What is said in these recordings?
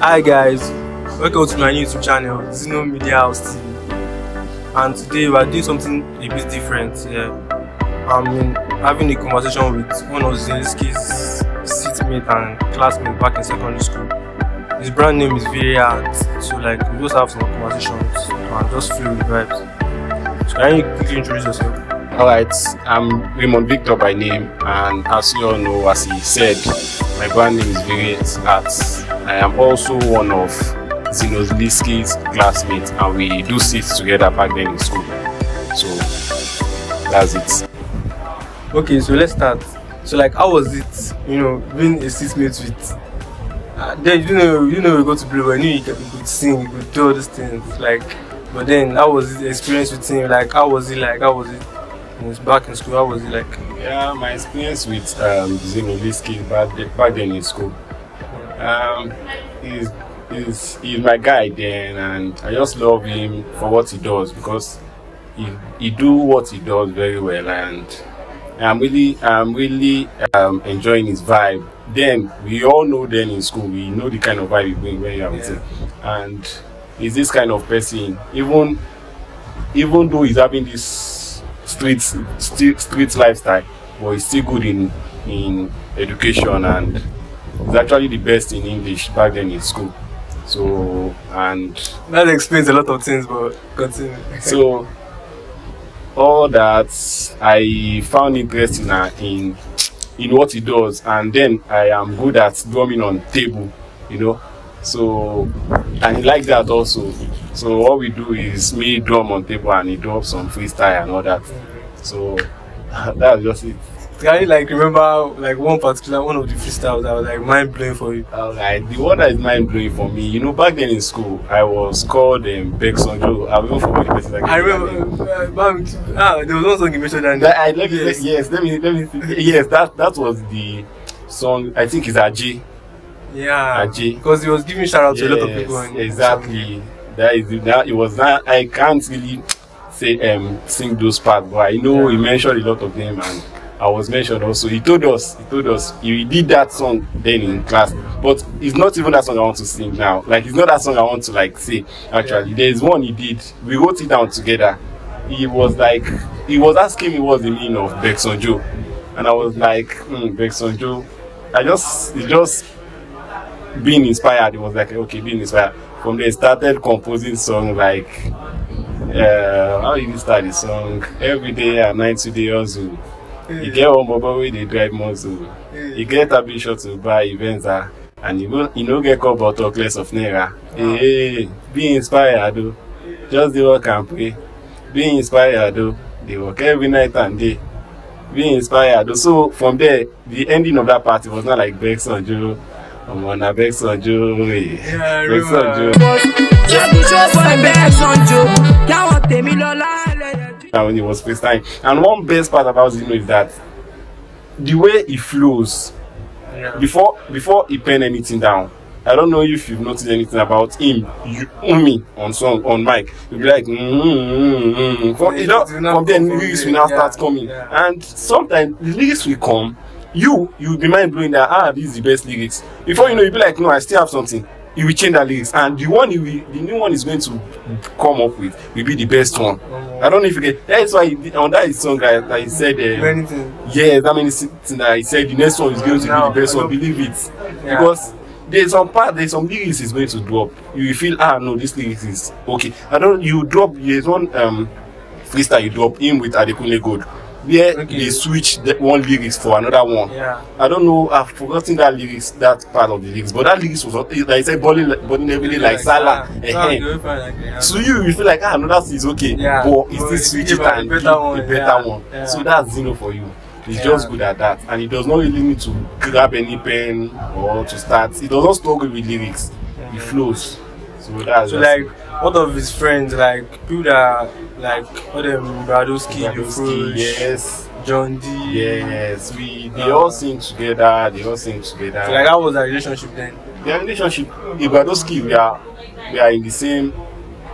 Hi guys, welcome to my YouTube channel, Zinoleesky, and today we are doing something a bit different. I'm having a conversation with one of Zinoleesky's seatmate and classmate back in secondary school. His brand name is Vray Art, so we just have some conversations and just feel the vibes. So can you quickly introduce yourself? Alright, I'm Raymond Victor by name, and as you all know, as he said, my brand name is Vray Art. I am also one of Zinoleesky's classmates, and we do sit together back then in school. So that's it. Okay, so let's start. So how was it, being a seatmate with? Then you know we go to play, but you could sing, you could do all these things. But then how was the experience with him? How was it like? How was it? When he was back in school, how was it like? Yeah, my experience with Zinoleesky back then in school. He's my guy then, and I just love him for what he does, because he do what he does very well, and I'm really enjoying his vibe. Then we all know, then in school we know the kind of vibe he brings when you're with him, and he's this kind of person. Even though he's having this street lifestyle, but he's still good in education, and he's actually the best in English back then in school. So, and that explains a lot of things, but continue. So all that I found interesting in what he does, and then I am good at drumming on table, so, and he likes that also. So what we do is me drum on table and he drums some freestyle and all that. So that's just it. Can you remember one of the freestyles that was mind blowing for you? Alright, the one that is mind blowing for me, back then in school I was called Beksonjo. I don't forget the person. I remember there was one song you mentioned that. Yes, let me see. Yes, that was the song. I think it's Aji. Yeah, Aji. Because he was giving shout out to a lot of people. Exactly. That it was not. I can't really say sing those parts, but I know he mentioned a lot of them, and I was mentioned also. He told us he did that song then in class, but it's not even that song I want to sing now. It's not that song I want to say. Actually, there's one he did. We wrote it down together. He was asking me what's the meaning of Beksonjo, and I was like, Beksonjo. It just being inspired. It was okay, being inspired. From there, started composing songs how did you start the song? Every day and night today also. You get one mobile way they drive muscle. You get a bit short to buy events and you get called about talk less of naira. Hey, be inspired though. Just the work and pray. Be inspired though. They work every night and day. Be inspired though. So from there, the ending of that party was not like Beksonjo. I'm on a Beksonjo. Yeah, I remember. When he was freestyling. And one best part about Zino is that the way he flows, before he pen anything down. I don't know if you've noticed anything about him. On song, on mic, you'll be like, from then lyrics will now start coming. And sometimes the lyrics will come, you'll be mind blowing that this is the best lyrics. Before you know, you'll be like, no, I still have something. You will change the lyrics, and the new one is going to come up with will be the best one. I don't know if you get. That's why on that song that he said. Yes, that many things that he said. The next one is going to be the best one. Believe it, because there's some lyrics is going to drop. You will feel no, this lyrics is okay. You drop. There's one freestyle you drop in with Adekunle Gold, where they switch one lyrics for another one. I don't know, I've forgotten that part of the lyrics, but that lyrics was like I said, body every day like Salah. So you feel like that is okay, but it's still switch it and give a better one. So that's Zino for you. He's just good at that, and he does not really need to grab any pen or to start. He does not struggle with lyrics. He flows. So that's one of his friends, people that all them Bradowski, yes, John D. Yes, they all sing together. So how was the relationship then? The relationship, Bradowski, we are in the same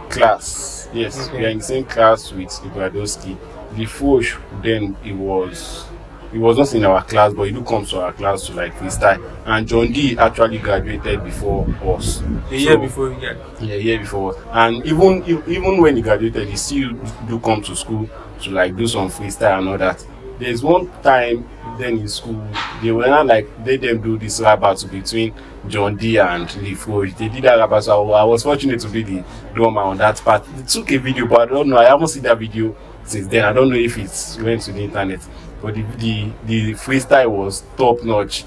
class. Yes, we are in the same class with Bradowski. The Foch, then it was he was not in our class, but he do come to our class to like freestyle. And John D actually graduated before us. A year before you get. Yeah, a year before us. And even when he graduated, he still do come to school to like do some freestyle and all that. There's one time then in school, they were not like they them do this rap battle between John D and Lifroy. They did that rap battle. So I was fortunate to be the drummer on that part. They took a video, but I don't know. I haven't seen that video since then. I don't know if it went to the internet. But the freestyle was top notch.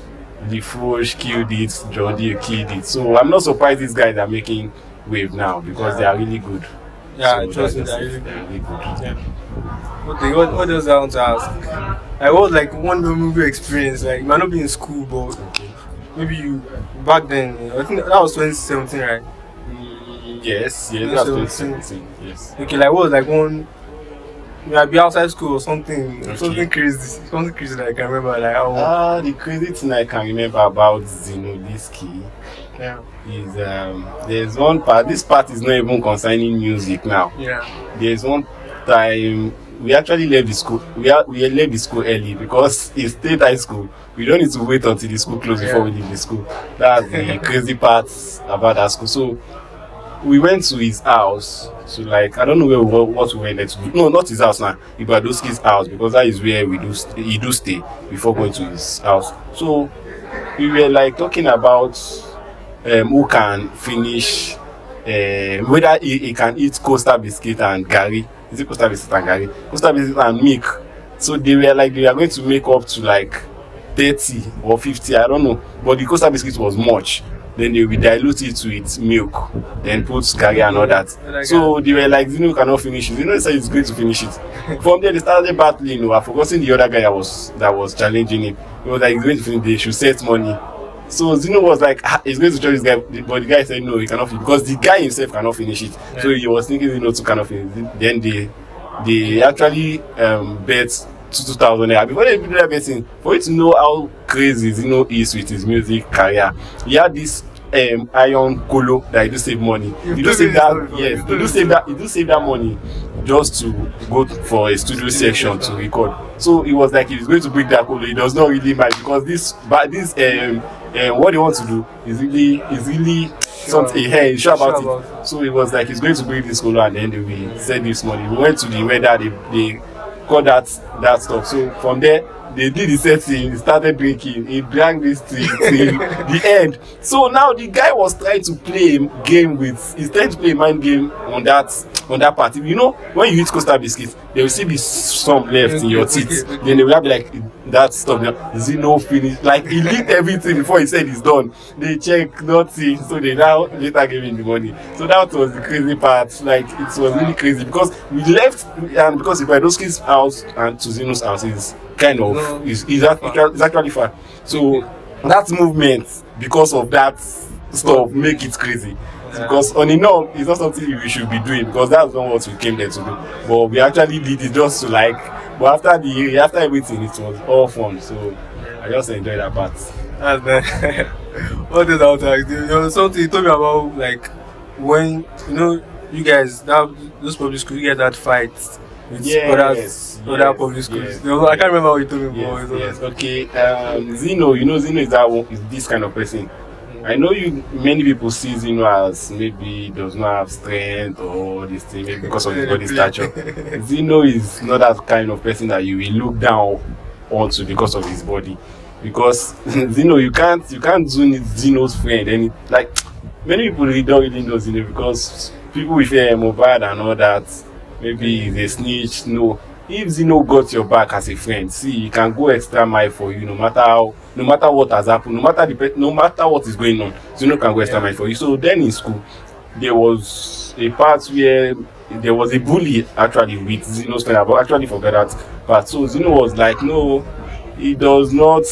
Lifroy killed it, John D killed it. So I'm not surprised these guys are making wave now because they are really good. Yeah, So trust me, that's they're just- really they're really good. Yeah. Okay, what else I want to ask? I was like one movie experience. Like, you might not be in school, but Okay. maybe you back then. I think that was 2017, right? Yes, Yeah, that's so- 2017. Yes. Okay, like what was like one? You might be outside school or something, Okay. something crazy that I can remember. Like, oh, The crazy thing I can remember about Zinoleesky yeah, is there's one part. This part is not even concerning music now. yeah, There's one time we actually left the school. We left the school early because it's state high school. We don't need to wait until the school closes before we leave the school. That's the crazy part about that school. So we went to his house. So like I don't know what we went there to do. No, not his house now. Ibadoski's house because that is where he do stay before going to his house. So we were like talking about who can finish whether he can eat Costa biscuit and Gary. Is it Costa biscuit and Gary? Costa biscuit and milk. So they were going to make up to like 30 or 50, I don't know. But the Costa biscuit was much. Then they will dilute it with milk, then put Gary and all that. So they were like, Zino cannot finish it. Zino said he's going to finish it. From there they started battling. I've forgotten the other guy that was challenging him. He was like, he's going to finish, they should set money. So Zino was like, he's going to try this guy, but the guy said no, he cannot finish because the guy himself cannot finish it. Yeah. So he was thinking Zino too cannot finish it. Then they actually bet 2,000 naira. Before they did that betting, for you to know how crazy Zino is with his music career, he had this iron colo that he do save money. He do save that, yes, he do save that money just to go for a studio section to record. So it was like he's going to break that colo. He does not really mind because this what they want to do is really something he's sure about it. So it was like he's going to break this colo and then they will send this money. We went to the weather, they got that stuff. So from there they did the setting, he started drinking, he drank this thing till the end. So now the guy was trying to play he's trying to play a mind game on that part. You know, when you eat Costa biscuits, there will still be some left in your teeth. Then they will have like that stuff. Zino finished, like he licked everything before he said he's done. They check nothing, so they now later gave him the money. So that was the crazy part. Like it was really crazy because we left, and because Ibadoski's house and to Zino's house is kind of is actually far. So that movement, because of that stuff, make it crazy. Because on the norm, it's not something we should be doing because that's not what we came there to do. But we actually did it just to like. But after everything, it was all fun. So I just enjoyed that part. That's nice. What is out there? You know, something you told me about, like when you guys those public schools, you guys had fights with other public schools. Yes. I can't remember what you told me about. Yes. Okay. Zino, Zino is this kind of person. I know many people see Zino as maybe does not have strength or this thing, maybe because of his body stature. Zino is not that kind of person that you will look down onto because of his body. Because Zino, you can't do Zino's friend, and like many people don't really know Zino because people with mobile and all that, maybe he's a snitch. No, if Zino got your back as a friend, see, he can go extra mile for you, no matter what has happened, no matter what is going on. Zino can go extra mile for you. So then in school, there was a part where there was a bully actually with Zino's friend. I actually forgot that part. So Zino was like, no, he does not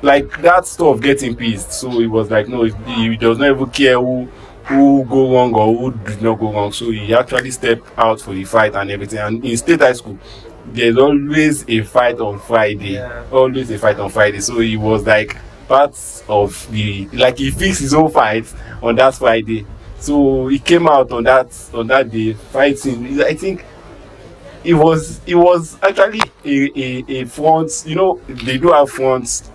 like that stuff getting pissed. So he was like, no, he does not even care who go wrong or who did not go wrong. So he actually stepped out for the fight and everything. And in state high school, there's always a fight on Friday. Yeah. Always a fight on Friday. So he was like part of he fixed his own fight on that Friday. So he came out on that day fighting. I think it was actually a front. You know, they do have fronts.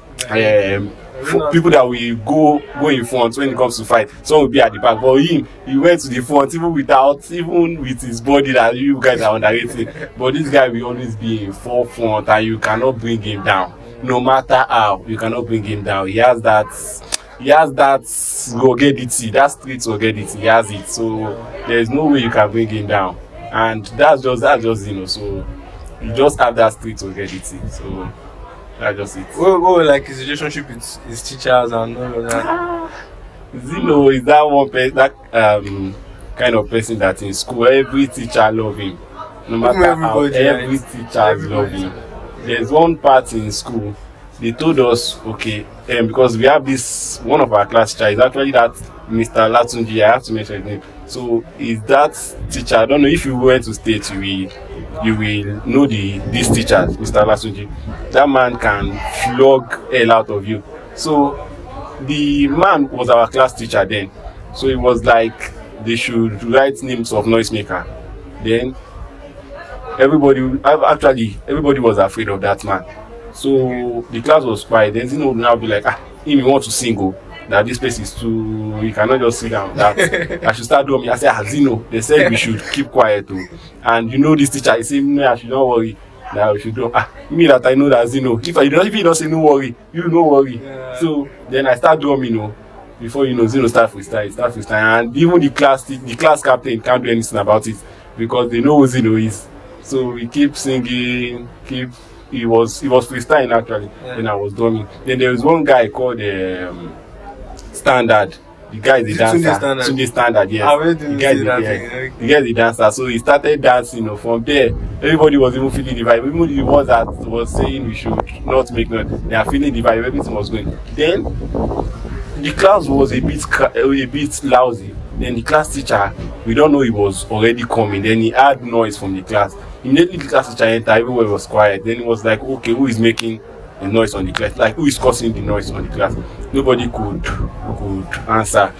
For people that will go in front when it comes to fight, some will be at the back. But him, he went to the front even with his body that you guys are underrating. But this guy will always be in forefront, and you cannot bring him down. No matter how, you cannot bring him down. He has that ruggedity, that street ruggedity. He has it. So there is no way you can bring him down. And that's just so you just have that street ruggedity. So that's just it. What were like his relationship with his teachers and all of that? Zino is that one person, that kind of person that in school every teacher love him. No matter how, every teacher love him. There's one part in school, they told us, okay, because we have this, one of our class teachers is actually that Mr. Latunji, I have to mention his name. So is that teacher, I don't know if you went to state, you will know this teacher, Mr. Latunji. That man can flog hell out of you. So the man was our class teacher then. So it was like they should write names of noisemaker. Then everybody was afraid of that man. So the class was quiet. Then Zino would now be like, him you want to sing, that this place is too, you cannot just sit down. That I should start doing. I said, Zino, they said we should keep quiet too. And you know this teacher, he said, no, I should not worry. That we should do. Me that I know that Zino. If he don't say no worry, you no worry. Yeah. So then I start drumming, before Zino start freestyle, and even the class captain can't do anything about it because they know who Zino is. So we keep singing, he was freestyling actually. Yeah. Then I was drumming. Then there was one guy called Standard. The guy is the dancer. Sunday Standard, yes. The guy is the dancer. So he started dancing, from there. Everybody was even feeling the vibe. Even the ones that was saying we should not make noise, they are feeling the vibe. Everything was going. Then the class was a bit lousy. Then the class teacher, we don't know he was already coming. Then he had noise from the class. Immediately the class teacher entered, everywhere was quiet. Then it was like, okay, who is making the noise on the class? Like, who is causing the noise on the class? Nobody could answer.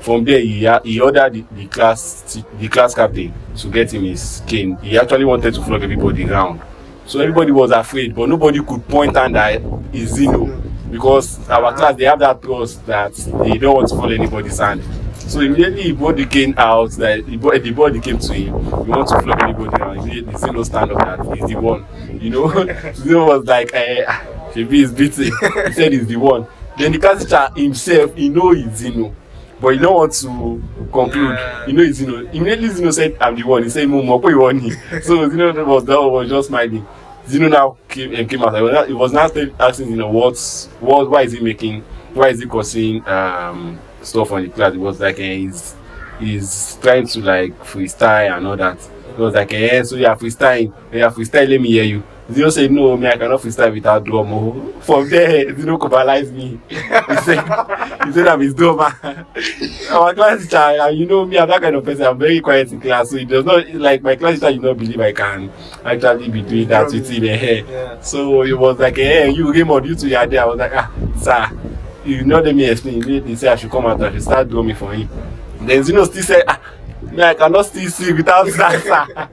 From there, he ordered the class captain to get him his cane. He actually wanted to flog everybody around. So everybody was afraid, but nobody could point and that is Zino. Because our class, they have that trust that they don't want to follow anybody's hand. So immediately he brought the cane out, that the body came to him. We want to flog anybody around. Immediately Zino stand up that he's the one. Zino was like, Shebi is beating. He said he's the one. Then the class teacher himself, he know he's Zino. But he don't want to conclude. He know he's Zino. Immediately Zino said, I'm the one. He said, Momo, you want him. So Zino was just smiling. Zino now came out. He was now asking Zino, why is he causing stuff on the class? It was like he's trying to like freestyle and all that. It was like so you are freestyle, let me hear you. Zino said, no, I cannot freestyle without drum. From there, Zino cobalized me. He said I'm his drummer. Our class teacher, me, I'm that kind of person. I'm very quiet in class, so it does not, like, my class teacher, not believe I can actually be doing that with him. Yeah. So it was like, you Raymond, you two, you are there. I was like, sir, let me explain. He said I should come out, I should start drumming for him. Then Zino still said, I cannot still sing without dancer.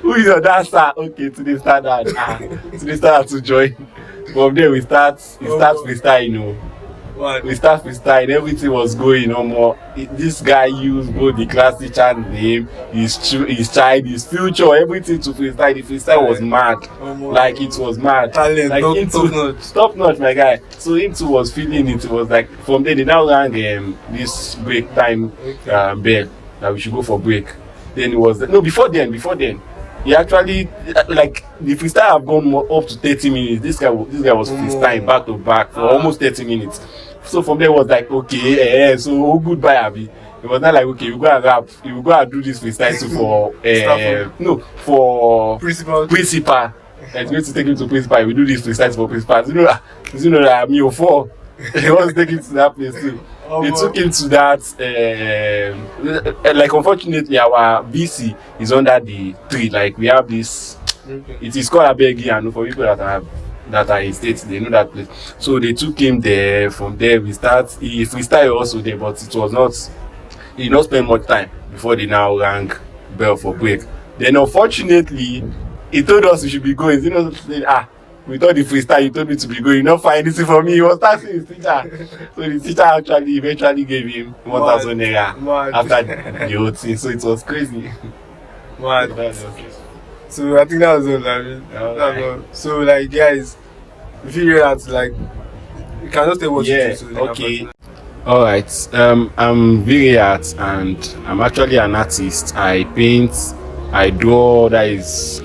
Who is your dancer? Okay, today Standard. Today Standard to join. From there we start freestyle, We start freestyle, everything was going on more. This guy used both the class teacher name, his child, his future, everything to freestyle. The freestyle was mad. Like it was mad. Talent, like top notch, my guy. So him too was feeling it. It was like from there they now rang this break time bell that we should go for break. Then it was before then. He actually like the freestyle have gone up to 30 minutes. This guy was freestyling back to back for almost 30 minutes. So from there it was like, okay, so goodbye, Abby. It was not like, okay, you go and rap, you go and do this freestyle for principal. It's going to take him to principal. We do this freestyle for principal. That me or four. He wants to take him to that place too. They took him to that. Like unfortunately, our BC is under the tree. Like we have this. It is called Abegi, and for people that are in states, they know that place. So they took him there. From there, he freestyle also there, but it was not. He did not spend much time before they now rang bell for break. Then unfortunately, he told us we should be going. Zino said, we thought the freestyle you told me to be going. You not find anything for me. He was asking his teacher. So the teacher actually eventually gave him 1,000 naira after the whole thing. So it was crazy. Mad. So I think that was all. That's all. So like guys, if you hear that, like you can just tell what you do. So okay. Alright. I'm Vray Art and I'm actually an artist. I paint, I draw, that is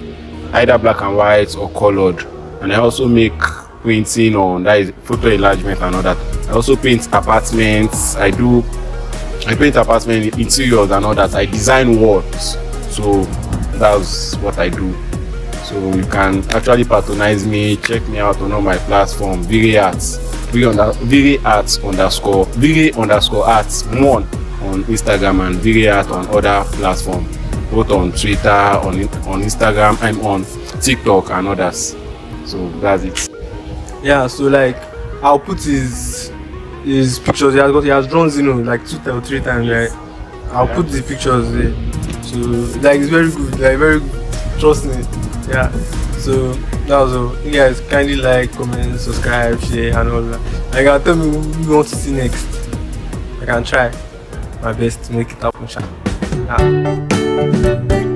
either black and white or colored. And I also make printing on, that is photo enlargement and all that. I also paint apartments. I paint apartment interiors and all that. I design walls. So that's what I do. So you can actually patronize me, check me out on all my platforms, Vray Art, Vray Art 1 on Instagram and Vray Art on other platforms, both on Twitter, on Instagram, I'm on TikTok and others. So that's it. Yeah, so like I'll put his pictures. He has drawn Zino like 2 or 3 times, right? I'll put the pictures there. So like it's very good, like very good. Trust me. Yeah. So that was all. You guys kindly like, comment, subscribe, share and all that. Like I'll tell me who you want to see next. I can try my best to make it happen. Yeah.